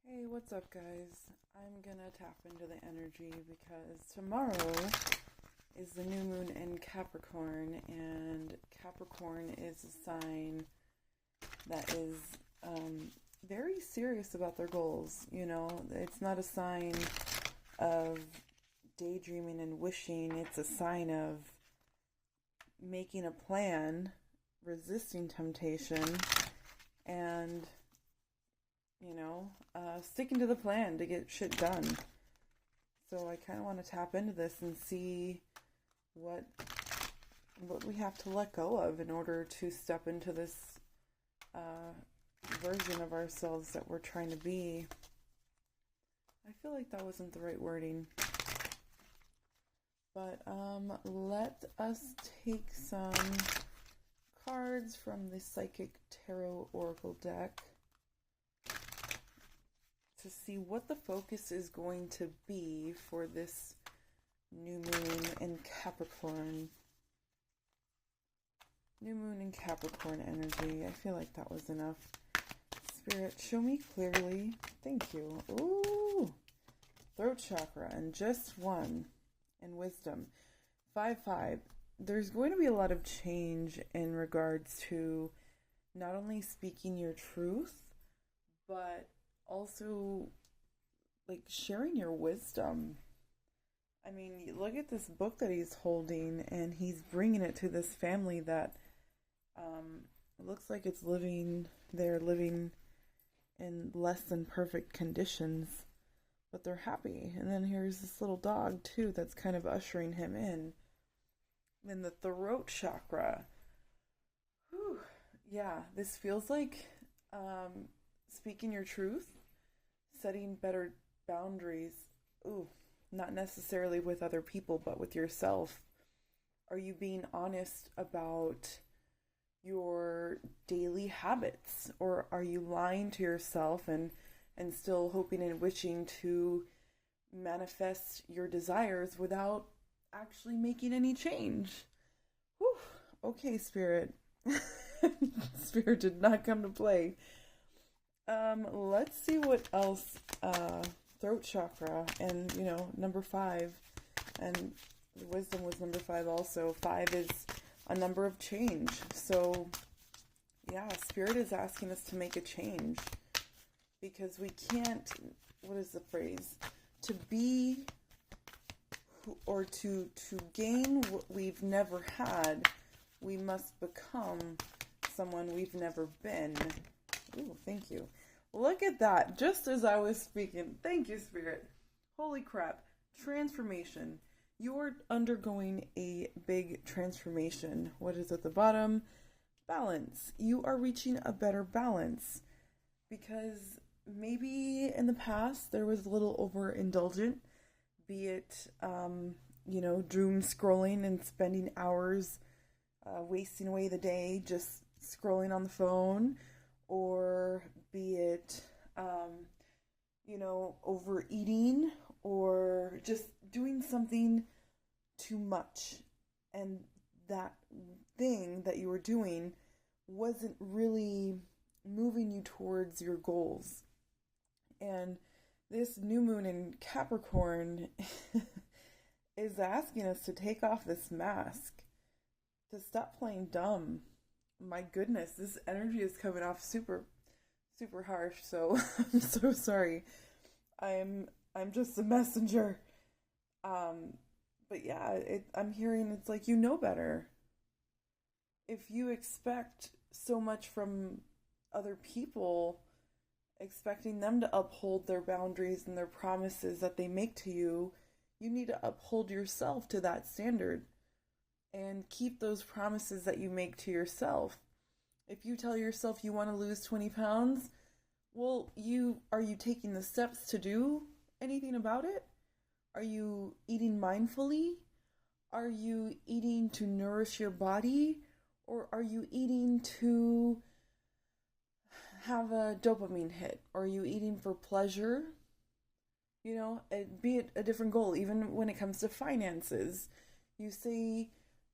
Hey, what's up, guys? I'm gonna tap into the energy because tomorrow is the new moon in Capricorn, and Capricorn is a sign that is very serious about their goals. It's not a sign of daydreaming and wishing, it's a sign of making a plan, resisting temptation, and sticking to the plan to get shit done. So I kind of want to tap into this and see what we have to let go of in order to step into this version of ourselves that we're trying to be. I feel like that wasn't the right wording. But let us take some cards from the Psychic Tarot Oracle deck to see what the focus is going to be for this new moon in Capricorn. New moon in Capricorn energy. I feel like that was enough. Spirit, show me clearly. Thank you. Ooh! Throat chakra and just one. And wisdom. 5-5. There's going to be a lot of change in regards to not only speaking your truth, but also like sharing your wisdom. I mean, look at this book that he's holding, and he's bringing it to this family that it looks like they're living in less than perfect conditions, but they're happy. And then here's this little dog too that's kind of ushering him in. Then the throat chakra. Whew. Yeah, this feels like speaking your truth, setting better boundaries. Ooh, not necessarily with other people, but with yourself. Are you being honest about your daily habits? Or are you lying to yourself and still hoping and wishing to manifest your desires without actually making any change? Whew. Okay, Spirit. Spirit did not come to play. Let's see what else. Throat chakra and number 5, and wisdom was number 5 also. 5 is a number of change. So yeah, Spirit is asking us to make a change because we can't, what is the phrase? To be or to gain what we've never had, we must become someone we've never been. Ooh, thank you. Look at that. Just as I was speaking. Thank you, Spirit. Holy crap. Transformation. You're undergoing a big transformation. What is at the bottom? Balance. You are reaching a better balance. Because maybe in the past there was a little overindulgent. Be it, doom scrolling and spending hours wasting away the day just scrolling on the phone. Or be it, overeating or just doing something too much. And that thing that you were doing wasn't really moving you towards your goals. And this new moon in Capricorn is asking us to take off this mask, to stop playing dumb. My goodness, this energy is coming off super, super harsh. So I'm so sorry. I'm just a messenger. But yeah, I'm hearing it's like better. If you expect so much from other people, expecting them to uphold their boundaries and their promises that they make to you, you need to uphold yourself to that standard. And keep those promises that you make to yourself. If you tell yourself you want to lose 20 pounds, well, are you taking the steps to do anything about it? Are you eating mindfully? Are you eating to nourish your body? Or are you eating to have a dopamine hit? Or are you eating for pleasure? Be it a different goal, even when it comes to finances. You say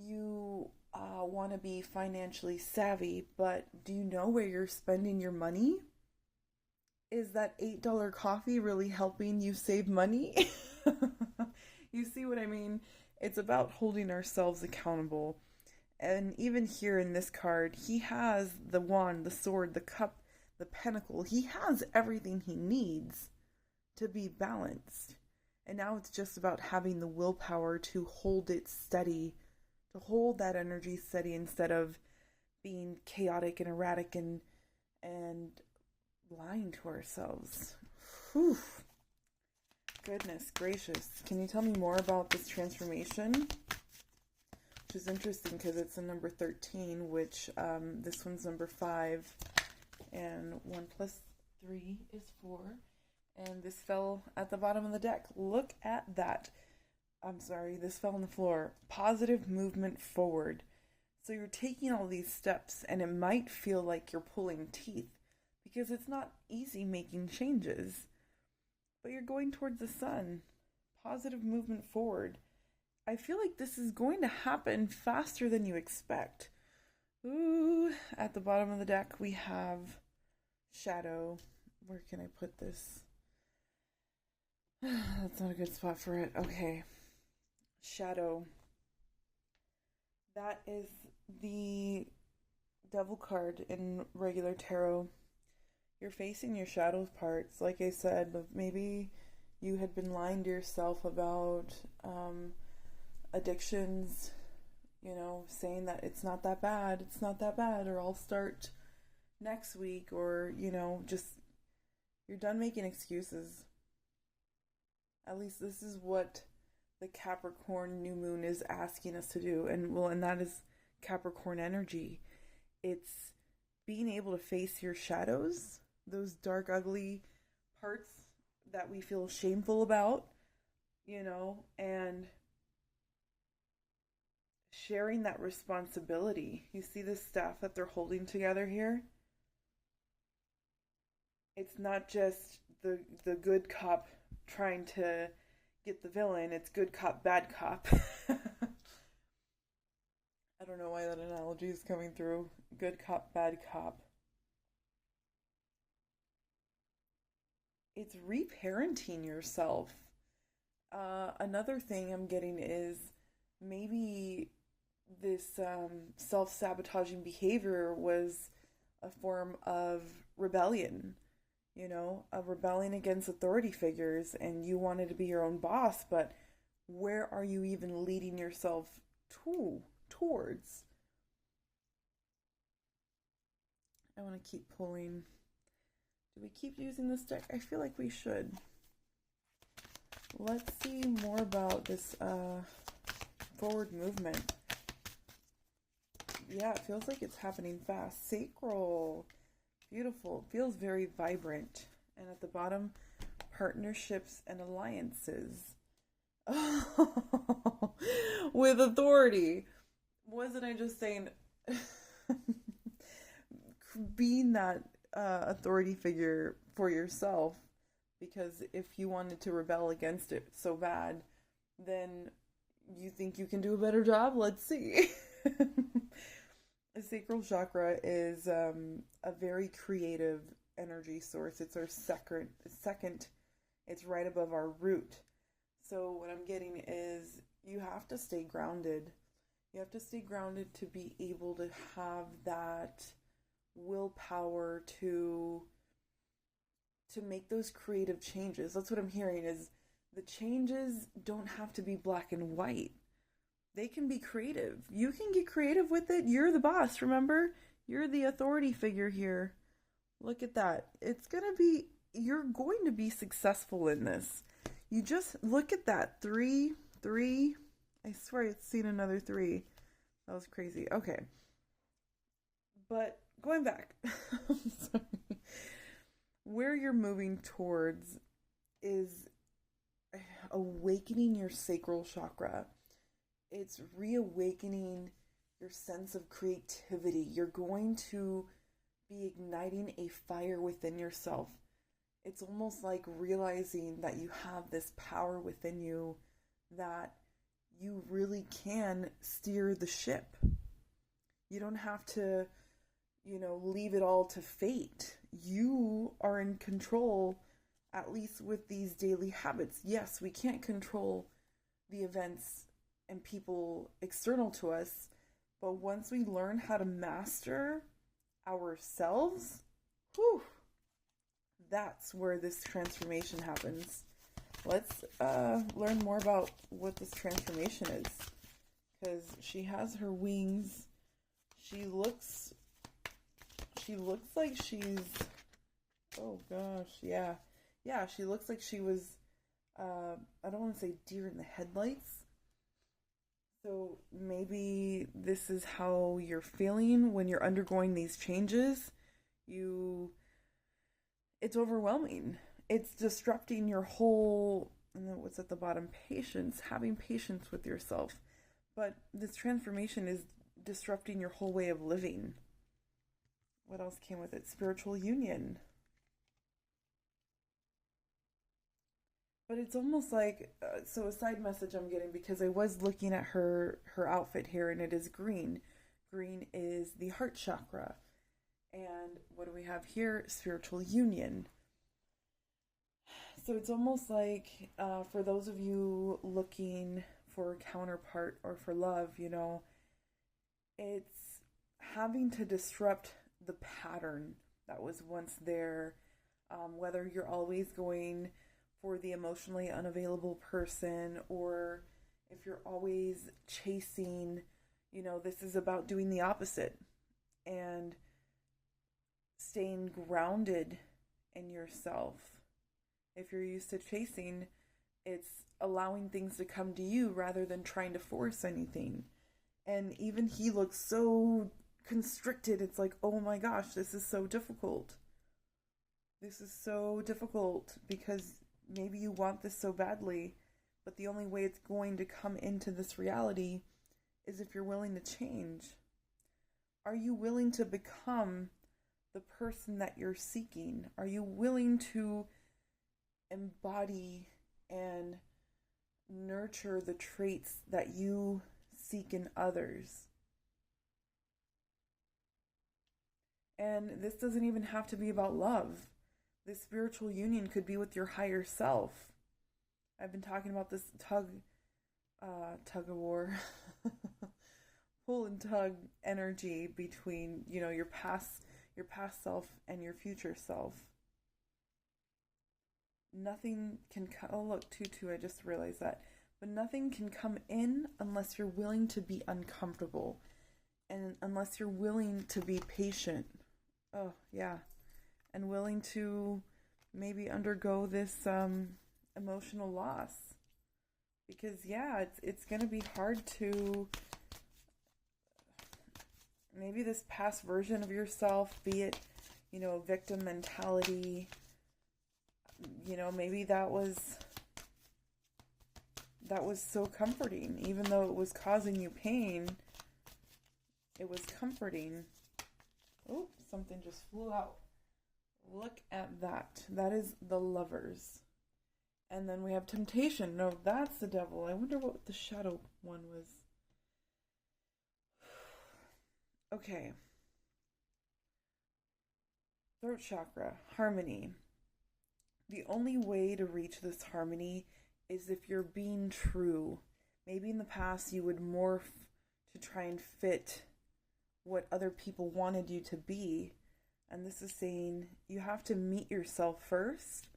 you want to be financially savvy, but do you know where you're spending your money? Is that $8 coffee really helping you save money? You see what I mean? It's about holding ourselves accountable. And even here in this card, he has the wand, the sword, the cup, the pentacle. He has everything he needs to be balanced. And now it's just about having the willpower to hold it steady, to hold that energy steady instead of being chaotic and erratic and lying to ourselves. Whew. Goodness gracious. Can you tell me more about this transformation? Which is interesting because it's a number 13, which this one's number 5. And 1 plus 3 is 4. And this fell at the bottom of the deck. Look at that. I'm sorry, this fell on the floor. Positive movement forward. So you're taking all these steps and it might feel like you're pulling teeth because it's not easy making changes. But you're going towards the sun. Positive movement forward. I feel like this is going to happen faster than you expect. Ooh, at the bottom of the deck we have shadow. Where can I put this? That's not a good spot for it. Okay. Shadow. That is the devil card in regular tarot. You're facing your shadow parts, like I said, but maybe you had been lying to yourself about addictions, you know, saying that it's not that bad, or I'll start next week, or, you know, just, you're done making excuses. At least this is what the Capricorn new moon is asking us to do. And that is Capricorn energy. It's being able to face your shadows, those dark, ugly parts that we feel shameful about, you know, and sharing that responsibility. You see this staff that they're holding together here? It's not just the good cop trying to get the villain, it's good cop, bad cop. I don't know why that analogy is coming through. Good cop, bad cop. It's reparenting yourself. Another thing I'm getting is maybe this self-sabotaging behavior was a form of rebellion. You know, a rebellion against authority figures, and you wanted to be your own boss, but where are you even leading yourself towards? I want to keep pulling. Do we keep using this deck? I feel like we should. Let's see more about this forward movement. Yeah, it feels like it's happening fast. Sacral. Beautiful. Feels very vibrant. And at the bottom, partnerships and alliances. With authority. Wasn't I just saying being that authority figure for yourself? Because if you wanted to rebel against it so bad, then you think you can do a better job? Let's see. The sacral chakra is a very creative energy source. It's our second. It's right above our root. So what I'm getting is you have to stay grounded. You have to stay grounded to be able to have that willpower to make those creative changes. That's what I'm hearing, is the changes don't have to be black and white. They can be creative. You can get creative with it. You're the boss, remember? You're the authority figure here. Look at that. You're going to be successful in this. You just look at that. 3. I swear it's seen another 3. That was crazy. Okay. But going back. Sorry. Where you're moving towards is awakening your sacral chakra. It's reawakening your sense of creativity. You're going to be igniting a fire within yourself. It's almost like realizing that you have this power within you, that you really can steer the ship. You don't have to, leave it all to fate. you are in control, at least with these daily habits. Yes, we can't control the events and people external to us, but once we learn how to master ourselves, whew, that's where this transformation happens. Let's learn more about what this transformation is, because she has her wings. She looks like she's, oh gosh, yeah, she looks like she was, I don't want to say deer in the headlights. So maybe this is how you're feeling when you're undergoing these changes. It's overwhelming. It's disrupting your whole, and then what's at the bottom, patience, having patience with yourself. But this transformation is disrupting your whole way of living. What else came with it? Spiritual union. But it's almost like, so a side message I'm getting, because I was looking at her outfit here, and it is green. Green is the heart chakra. And what do we have here? Spiritual union. So it's almost like, for those of you looking for a counterpart or for love, it's having to disrupt the pattern that was once there. Whether you're always going for the emotionally unavailable person, or if you're always chasing, this is about doing the opposite and staying grounded in yourself. If you're used to chasing, it's allowing things to come to you rather than trying to force anything. And even he looks so constricted. It's like, oh my gosh, this is so difficult. This is so difficult because maybe you want this so badly, but the only way it's going to come into this reality is if you're willing to change. Are you willing to become the person that you're seeking? Are you willing to embody and nurture the traits that you seek in others? And this doesn't even have to be about love. This spiritual union could be with your higher self. I've been talking about this tug of war, pull and tug energy between, your past self and your future self. Nothing can oh look, 2-2, I just realized that. But nothing can come in unless you're willing to be uncomfortable, and unless you're willing to be patient. Oh, yeah. And willing to maybe undergo this emotional loss. Because, yeah, it's going to be hard to, maybe this past version of yourself, be it, victim mentality, maybe that was so comforting. Even though it was causing you pain, it was comforting. Oh, something just flew out. Look at that. That is the Lovers. And then we have Temptation. No, that's the Devil. I wonder what the shadow one was. Okay. Throat chakra, harmony. The only way to reach this harmony is if you're being true. Maybe in the past you would morph to try and fit what other people wanted you to be. And this is saying you have to meet yourself first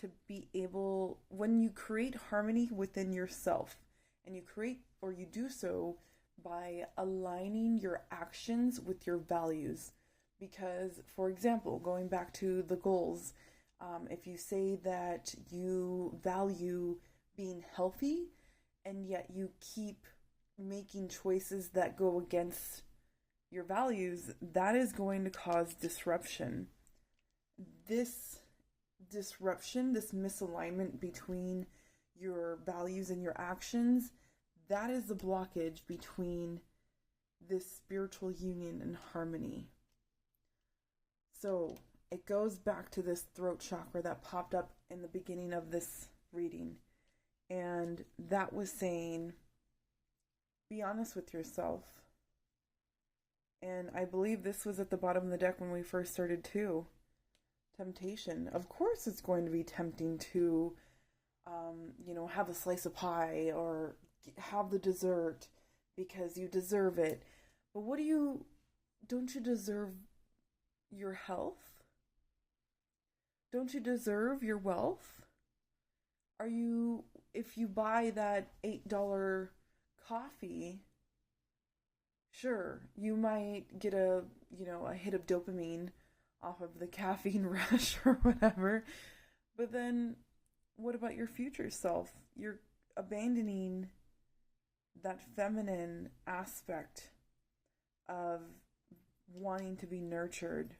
to be able, when you create harmony within yourself, and you create, or you do so by aligning your actions with your values. Because, for example, going back to the goals, if you say that you value being healthy, and yet you keep making choices that go against your values, that is going to cause disruption. This disruption, this misalignment between your values and your actions, that is the blockage between this spiritual union and harmony. So it goes back to this throat chakra that popped up in the beginning of this reading. And that was saying, be honest with yourself. And I believe this was at the bottom of the deck when we first started too. temptation. Of course, it's going to be tempting to, have a slice of pie or have the dessert because you deserve it. But don't you deserve your health? Don't you deserve your wealth? If you buy that $8 coffee, sure, you might get a hit of dopamine off of the caffeine rush or whatever. But then what about your future self? You're abandoning that feminine aspect of wanting to be nurtured.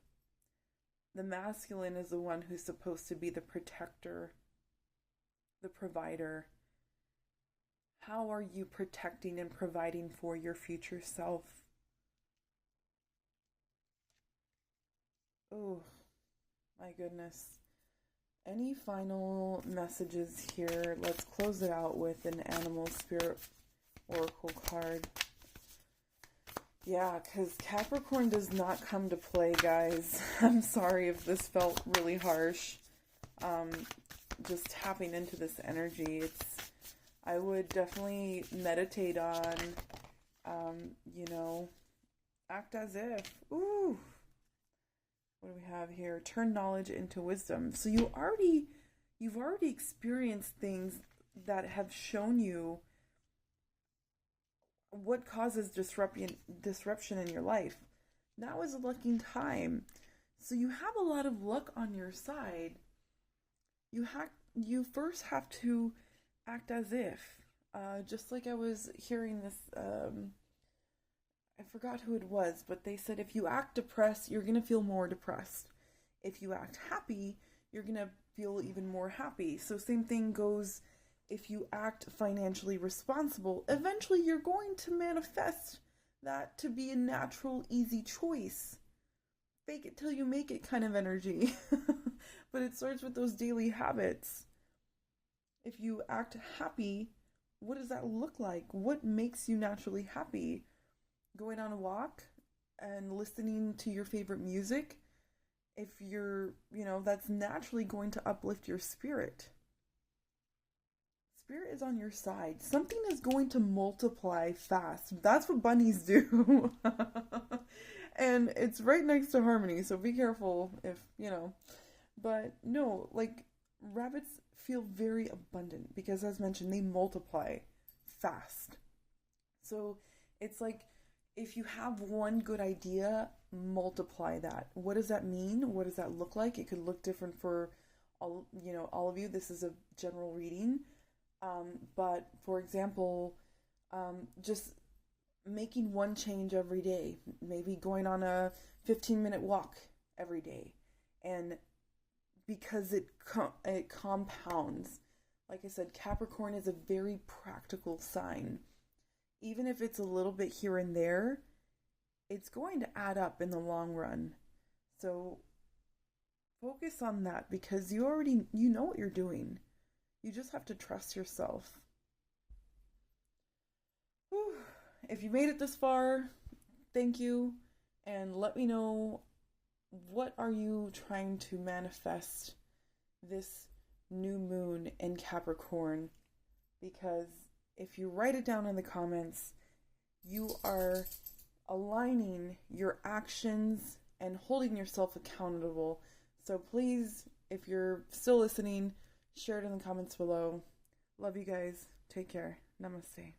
The masculine is the one who's supposed to be the protector, the provider. How are you protecting and providing for your future self? Oh, my goodness. Any final messages here? Let's close it out with an animal spirit oracle card. Yeah, because Capricorn does not come to play, guys. I'm sorry if this felt really harsh. Just tapping into this energy, I would definitely meditate on, act as if. Ooh. What do we have here? Turn knowledge into wisdom. So you've already experienced things that have shown you what causes disruption in your life. Now is a lucky time. So you have a lot of luck on your side. You first have to act as if. Just like I was hearing this, I forgot who it was, but they said if you act depressed, you're going to feel more depressed. If you act happy, you're going to feel even more happy. So same thing goes if you act financially responsible. Eventually, you're going to manifest that to be a natural, easy choice. Fake it till you make it kind of energy. But it starts with those daily habits. If you act happy, what does that look like? What makes you naturally happy? Going on a walk and listening to your favorite music, if you're, that's naturally going to uplift your spirit. Spirit is on your side. Something is going to multiply fast. That's what bunnies do. And it's right next to harmony, so be careful if, But no, like, rabbits feel very abundant because, as mentioned, they multiply fast. So it's like, if you have one good idea, multiply that. What does that mean? What does that look like? It could look different for all of you. This is a general reading. But for example, just making one change every day, maybe going on a 15-minute walk every day. And because it compounds. Like I said, Capricorn is a very practical sign. Even if it's a little bit here and there, it's going to add up in the long run. So focus on that because you know what you're doing. You just have to trust yourself. Whew. If you made it this far, thank you. And let me know, what are you trying to manifest this new moon in Capricorn? Because if you write it down in the comments, you are aligning your actions and holding yourself accountable. So please, if you're still listening, share it in the comments below. Love you guys. Take care. Namaste.